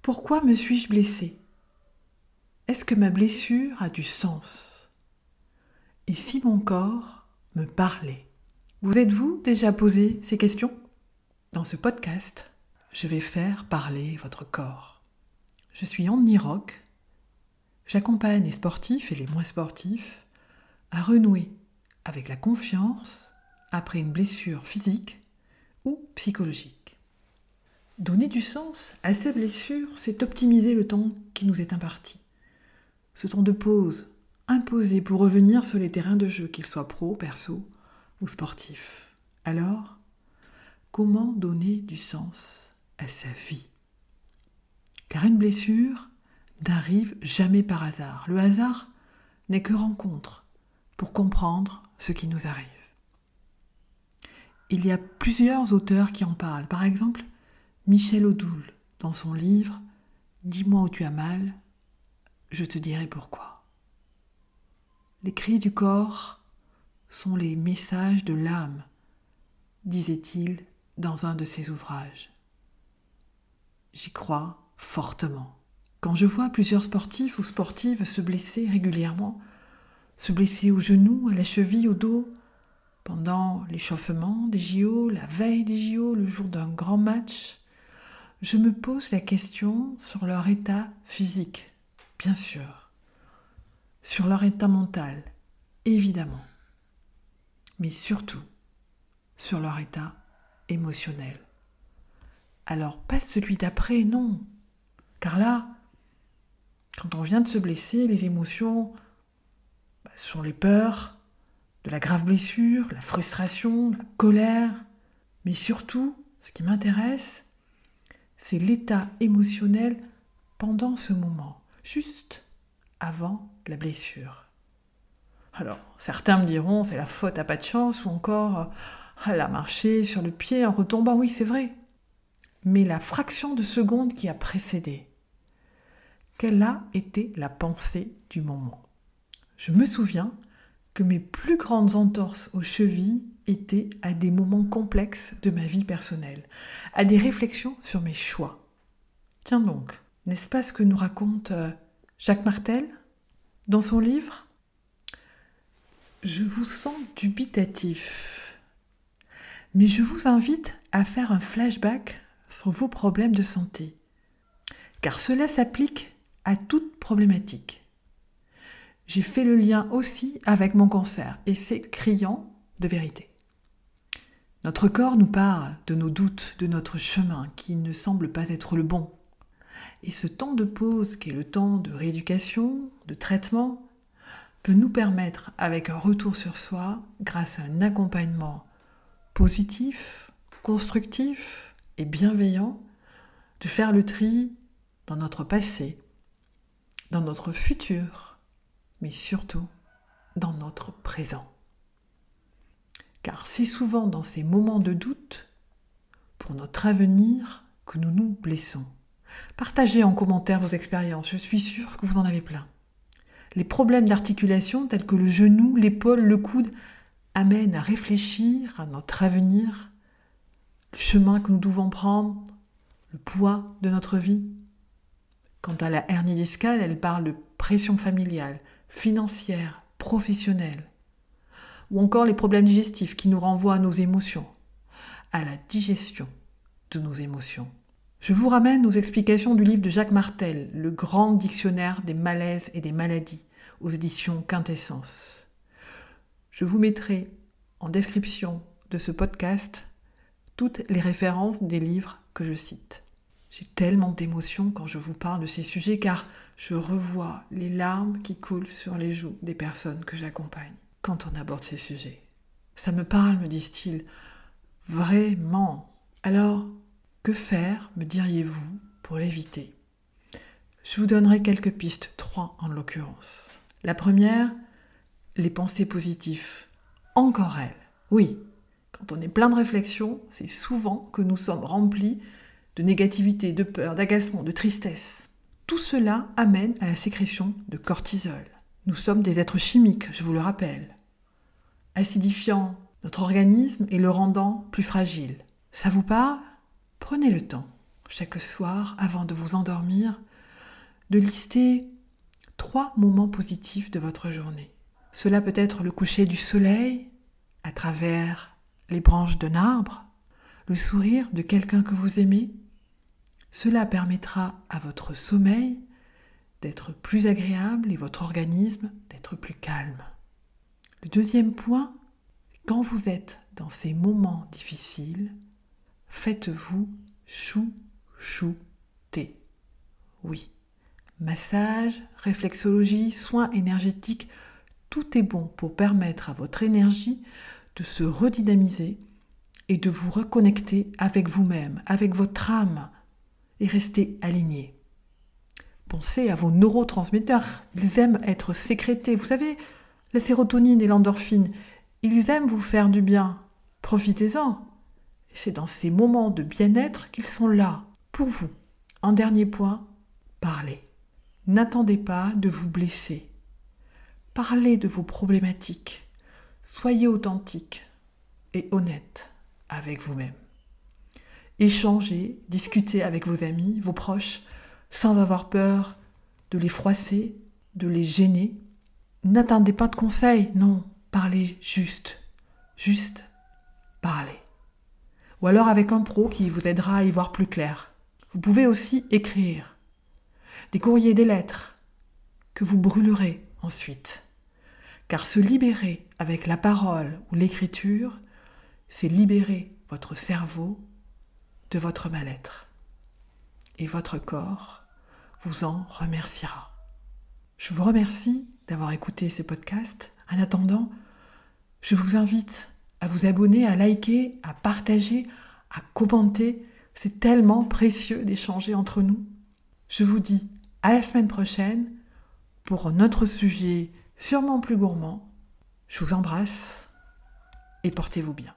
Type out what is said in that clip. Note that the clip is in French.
Pourquoi me suis-je blessée? Est-ce que ma blessure a du sens? Et si mon corps me parlait? Vous êtes-vous déjà posé ces questions? Dans ce podcast, je vais faire parler votre corps. Je suis Anne Rock. J'accompagne les sportifs et les moins sportifs à renouer avec la confiance après une blessure physique ou psychologique. Donner du sens à ces blessures, c'est optimiser le temps qui nous est imparti. Ce temps de pause imposé pour revenir sur les terrains de jeu, qu'ils soient pro, perso ou sportifs. Alors, comment donner du sens à sa vie? Car une blessure n'arrive jamais par hasard. Le hasard n'est que rencontre pour comprendre ce qui nous arrive. Il y a plusieurs auteurs qui en parlent. Par exemple, Michel Odoul, dans son livre « Dis-moi où tu as mal, je te dirai pourquoi ». Les cris du corps sont les messages de l'âme, disait-il dans un de ses ouvrages. J'y crois fortement. Quand je vois plusieurs sportifs ou sportives se blesser régulièrement, se blesser au genou, à la cheville, au dos, pendant l'échauffement des JO, la veille des JO, le jour d'un grand match, je me pose la question sur leur état physique, bien sûr, sur leur état mental, évidemment, mais surtout sur leur état émotionnel. Alors, pas celui d'après, non, car là, quand on vient de se blesser, les émotions sont les peurs de la grave blessure, la frustration, la colère, mais surtout, ce qui m'intéresse, c'est l'état émotionnel pendant ce moment, juste avant la blessure. Alors, certains me diront, c'est la faute à pas de chance, ou encore, elle a marché sur le pied en retombant, oui, c'est vrai. Mais la fraction de seconde qui a précédé, quelle a été la pensée du moment? Je me souviens que mes plus grandes entorses aux chevilles étaient à des moments complexes de ma vie personnelle, à des réflexions sur mes choix. Tiens donc, n'est-ce pas ce que nous raconte Jacques Martel dans son livre ? Je vous sens dubitatif, mais je vous invite à faire un flashback sur vos problèmes de santé, car cela s'applique à toute problématique. J'ai fait le lien aussi avec mon cancer, et c'est criant de vérité. Notre corps nous parle de nos doutes, de notre chemin qui ne semble pas être le bon. Et ce temps de pause, qui est le temps de rééducation, de traitement, peut nous permettre, avec un retour sur soi, grâce à un accompagnement positif, constructif et bienveillant, de faire le tri dans notre passé, dans notre futur, mais surtout dans notre présent. Car c'est souvent dans ces moments de doute, pour notre avenir, que nous nous blessons. Partagez en commentaire vos expériences, je suis sûre que vous en avez plein. Les problèmes d'articulation tels que le genou, l'épaule, le coude amènent à réfléchir à notre avenir, le chemin que nous devons prendre, le poids de notre vie. Quant à la hernie discale, elle parle de pression familiale, financière, professionnelle, ou encore les problèmes digestifs qui nous renvoient à nos émotions, à la digestion de nos émotions. Je vous ramène aux explications du livre de Jacques Martel, Le grand dictionnaire des malaises et des maladies, aux éditions Quintessence. Je vous mettrai en description de ce podcast toutes les références des livres que je cite. J'ai tellement d'émotions quand je vous parle de ces sujets car je revois les larmes qui coulent sur les joues des personnes que j'accompagne quand on aborde ces sujets. Ça me parle, me disent-ils, vraiment. Alors, que faire, me diriez-vous, pour l'éviter? Je vous donnerai quelques pistes, 3 en l'occurrence. La première, les pensées positives. Encore elles. Oui, quand on est plein de réflexions, c'est souvent que nous sommes remplis de négativité, de peur, d'agacement, de tristesse. Tout cela amène à la sécrétion de cortisol. Nous sommes des êtres chimiques, je vous le rappelle, acidifiant notre organisme et le rendant plus fragile. Ça vous parle ? Prenez le temps, chaque soir, avant de vous endormir, de lister 3 moments positifs de votre journée. Cela peut être le coucher du soleil à travers les branches d'un arbre, le sourire de quelqu'un que vous aimez. Cela permettra à votre sommeil d'être plus agréable et votre organisme d'être plus calme. Le deuxième point, quand vous êtes dans ces moments difficiles, faites-vous chouchouter. Oui, massage, réflexologie, soins énergétiques, tout est bon pour permettre à votre énergie de se redynamiser et de vous reconnecter avec vous-même, avec votre âme, et rester aligné. Pensez à vos neurotransmetteurs, ils aiment être sécrétés. Vous savez, la sérotonine et l'endorphine, ils aiment vous faire du bien. Profitez-en. C'est dans ces moments de bien-être qu'ils sont là, pour vous. En dernier point, parlez. N'attendez pas de vous blesser. Parlez de vos problématiques. Soyez authentique et honnête avec vous-même. Échangez, discutez avec vos amis, vos proches, sans avoir peur de les froisser, de les gêner. N'attendez pas de conseils, non, parlez juste parlez. Ou alors avec un pro qui vous aidera à y voir plus clair. Vous pouvez aussi écrire des courriers, des lettres que vous brûlerez ensuite. Car se libérer avec la parole ou l'écriture, c'est libérer votre cerveau de votre mal-être. Et votre corps vous en remerciera. Je vous remercie d'avoir écouté ce podcast. En attendant, je vous invite à vous abonner, à liker, à partager, à commenter. C'est tellement précieux d'échanger entre nous. Je vous dis à la semaine prochaine pour un autre sujet sûrement plus gourmand. Je vous embrasse et portez-vous bien.